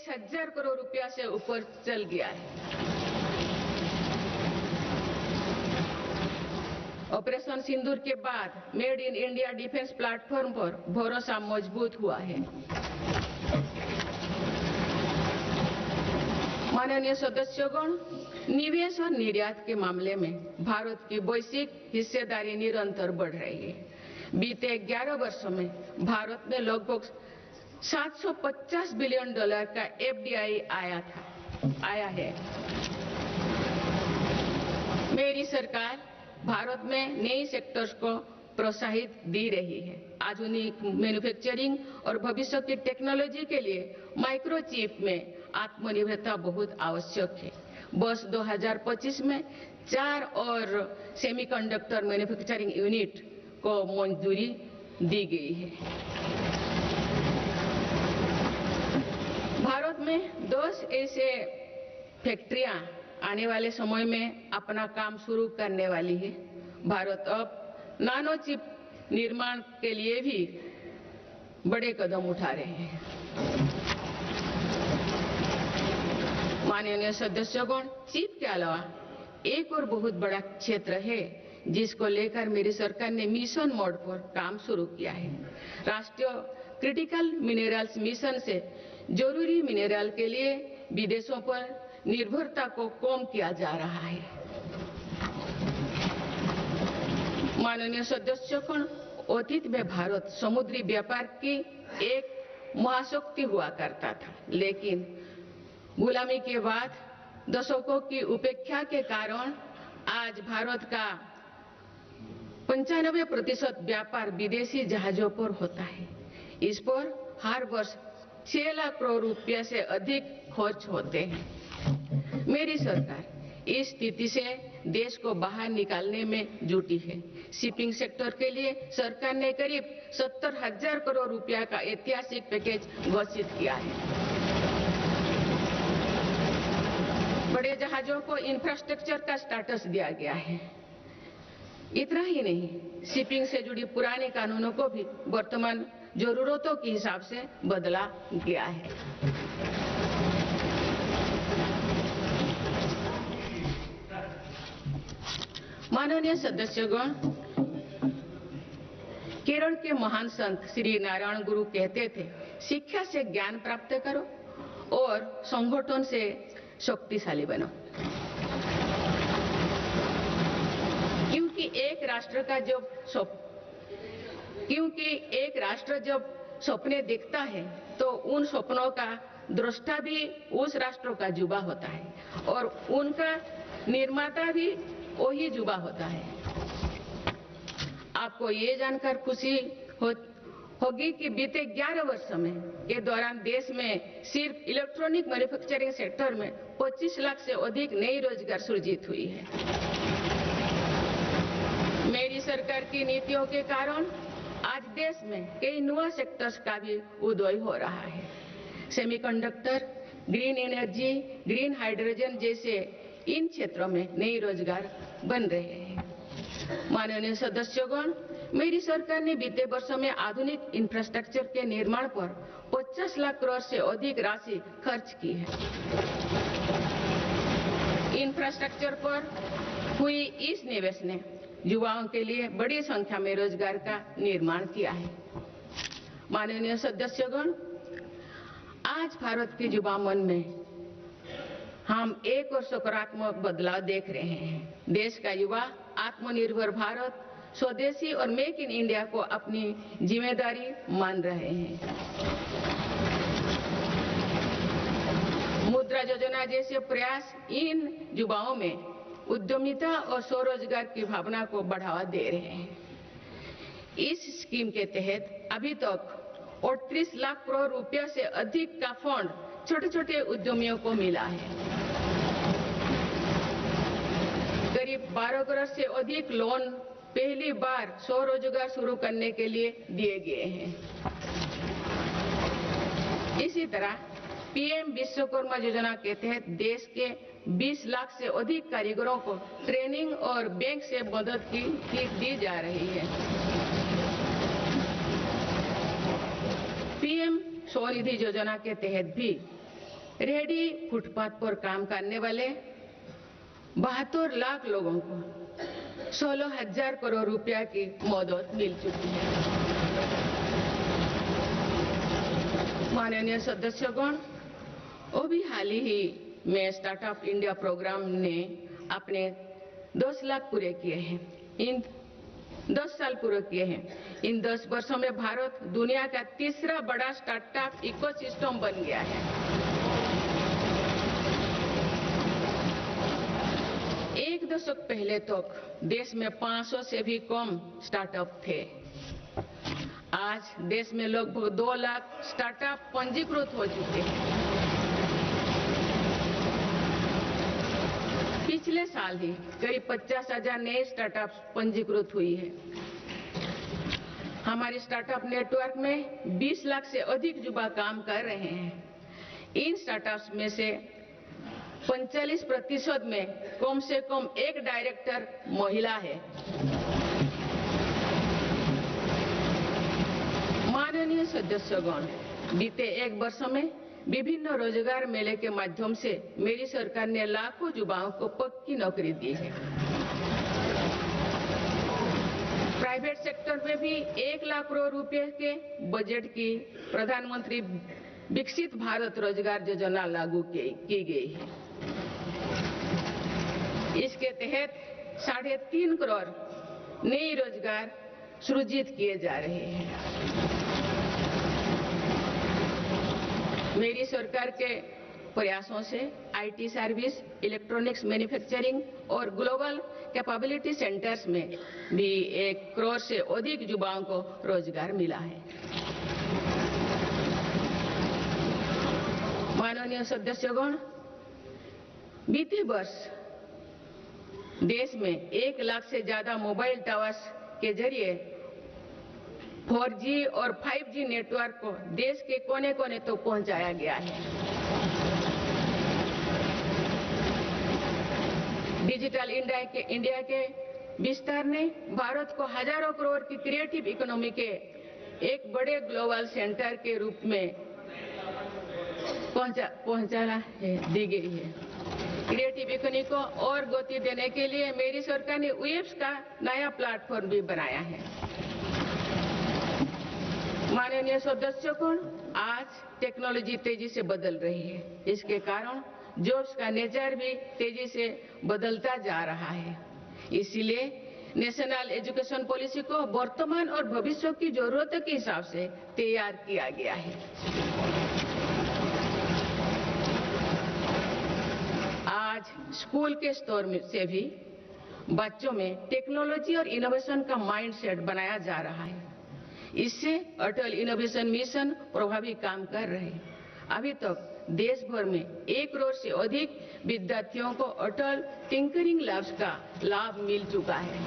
23,000 करोड़ रुपया से ऊपर चल गया है। ऑपरेशन सिंदूर के बाद made in India defence platform पर भरोसा मजबूत हुआ है। माननीय सदस्यगण, निवेश और निर्यात के मामले में भारत की वैश्विक हिस्सेदारी निरंतर बढ़ रही है। बीते 11 वर्षों में भारत में लगभग $750 बिलियन का FDI आया है। मेरी सरकार भारत में नई सेक्टर्स को प्रोत्साहित दे रही है। आधुनिक मैन्युफैक्चरिंग और भविष्य की टेक्नोलॉजी के लिए माइक्रोचिप में आत्मनिर्भरता बहुत आवश्यक है। वर्ष 2025 में 4 और सेमीकंडक्टर मैन्युफैक्चरिंग यूनिट को मंजूरी दी गई है। भारत में 10 ऐसे फैक्ट्रियां आने वाले समय में अपना काम शुरू करने वाली है। भारत अब नानो चिप निर्माण के लिए भी बड़े कदम उठा रहे हैं। माननीय सदस्यगण, चिप के अलावा एक और बहुत बड़ा क्षेत्र है जिसको लेकर मेरी सरकार ने मिशन मोड पर काम शुरू किया है। राष्ट्रीय क्रिटिकल मिनरल्स मिशन से जरूरी मिनरल के लिए विदेशों पर निर्भरता को कम किया जा रहा है। माननीय सदस्यगण, अतीत में भारत समुद्री व्यापार की एक महाशक्ति हुआ करता था, लेकिन गुलामी के बाद दशकों की उपेक्षा के कारण आज भारत का 95% व्यापार विदेशी जहाजों पर होता है। इस पर हर वर्ष 6 लाख करोड़ रुपये से अधिक खर्च होते हैं। मेरी सरकार इस स्थिति से देश को बाहर निकालने में जुटी है। शिपिंग सेक्टर के लिए सरकार ने करीब 70,000 करोड़ रुपया का ऐतिहासिक पैकेज घोषित किया है। बड़े जहाजों को इंफ्रास्ट्रक्चर का स्टेटस दिया गया है। इतना ही नहीं, शिपिंग से जुड़ी पुराने कानूनों को भी वर्तमान जरूरतों के हिसाब से बदला गया है। माननीय सदस्यगण, केरल के महान संत श्री नारायण गुरु कहते थे, शिक्षा से ज्ञान प्राप्त करो और संगठन से शक्तिशाली बनो। क्योंकि एक राष्ट्र जब सपने देखता है तो उन सपनों का दृष्टा भी उस राष्ट्र का युवा होता है और उनका निर्माता भी वही युवा होता है। आपको ये जानकर खुशी होगी कि बीते 11 वर्षों में के दौरान देश में सिर्फ इलेक्ट्रॉनिक मैन्युफैक्चरिंग सेक्टर में 25 लाख से अधिक नई रोजगार सृजित हुई है। मेरी सरकार की नीतियों के कारण आज देश में कई नए सेक्टर्स का भी उदय हो रहा है। Semiconductor, green energy, green hydrogen जैसे इन क्षेत्रों में नए रोजगार बन रहे हैं। माननीय सदस्यगण, मेरी सरकार ने बीते वर्षों में आधुनिक इंफ्रास्ट्रक्चर के निर्माण पर 50 लाख करोड़ से अधिक राशि खर्च की है। इंफ्रास्ट्रक्चर पर हुई इस निवेश ने युवाओं के लिए बड़ी संख्या में रोजगार का निर्माण किया है। माननीय सदस्यगण, आज भारत के युवा मन में हम एक और सकारात्मक बदलाव देख रहे हैं। देश का युवा आत्मनिर्भर भारत, स्वदेशी और मेक इन इंडिया को अपनी जिम्मेदारी मान रहे हैं। मुद्रा योजना जैसे प्रयास इन युवाओं में उद्यमिता और स्वरोजगार की भावना को बढ़ावा दे रहे हैं। इस स्कीम के तहत अभी तक 38 लाख करोड़ रुपया से अधिक का फंड छोटे छोटे उद्यमियों को मिला है। करीब 12 करोड़ से अधिक लोन पहली बार स्वरोजगार शुरू करने के लिए दिए गए हैं। इसी तरह पीएम विश्वकर्मा योजना के तहत देश के 20 लाख से अधिक कारीगरों को ट्रेनिंग और बैंक से मदद दी जा रही है। पीएम स्वनिधि योजना के तहत भी रेहड़ी फुटपाथ पर काम करने वाले 72 लाख लोगों को 16,000 करोड़ रुपया की मदद मिल चुकी है। माननीय सदस्यगण, अभी हाल ही में स्टार्टअप इंडिया प्रोग्राम ने अपने 10 लाख पूरे किए हैं। इन 10 साल पूरे किए हैं। इन 10 वर्षों में भारत दुनिया का तीसरा बड़ा स्टार्टअप इकोसिस्टम बन गया है। एक दशक पहले तक देश में 500 से भी कम स्टार्टअप थे। आज देश में लगभग 2 लाख स्टार्टअप पंजीकृत हो चुके हैं। पिछले साल ही करीब 50,000 नए स्टार्टअप्स पंजीकृत हुई है। हमारे स्टार्टअप नेटवर्क में 20 लाख से अधिक युवा काम कर रहे हैं। इन स्टार्टअप्स में से 45% में कम से कम एक डायरेक्टर महिला है। माननीय सदस्यगण, बीते एक वर्ष में विभिन्न रोजगार मेले के माध्यम से मेरी सरकार ने लाखों युवाओं को पक्की नौकरी दी है। प्राइवेट सेक्टर में भी 1 लाख करोड़ रुपए के बजट की प्रधानमंत्री विकसित भारत रोजगार योजना लागू की गई है। इसके तहत 3.5 करोड़ नए रोजगार सृजित किए जा रहे हैं। मेरी सरकार के प्रयासों से आईटी सर्विस, इलेक्ट्रॉनिक्स मैन्युफैक्चरिंग और ग्लोबल कैपेबिलिटी सेंटर्स में भी 1 करोड़ से अधिक युवाओं को रोजगार मिला है। माननीय सदस्यगण, बीते वर्ष देश में 1 लाख से ज्यादा मोबाइल टावर्स के जरिए 4G और 5G नेटवर्क को देश के कोने-कोने तक पहुंचाया गया है। डिजिटल इंडिया के विस्तार ने भारत को हजारों करोड़ की क्रिएटिव इकोनॉमी के एक बड़े ग्लोबल सेंटर के रूप में पहुंचाना दी गई है। क्रिएटिव इकोनॉमी को और गति देने के लिए मेरी सरकार ने वेब्स का नया प्लेटफॉर्म भी बनाया है। माननीय सदस्यगण, आज टेक्नोलॉजी तेजी से बदल रही है। इसके कारण जॉब्स का नेचर भी तेजी से बदलता जा रहा है। इसीलिए नेशनल एजुकेशन पॉलिसी को वर्तमान और भविष्य की जरूरतों के हिसाब से तैयार किया गया है। आज स्कूल के स्तर से भी बच्चों में टेक्नोलॉजी और इनोवेशन का माइंडसेट बनाया जा रहा है। इससे अटल इनोवेशन मिशन प्रभावी काम कर रहे हैं। अभी तक देश भर में 1 करोड़ से अधिक विद्यार्थियों को अटल टिंकरिंग लैब्स का लाभ मिल चुका है।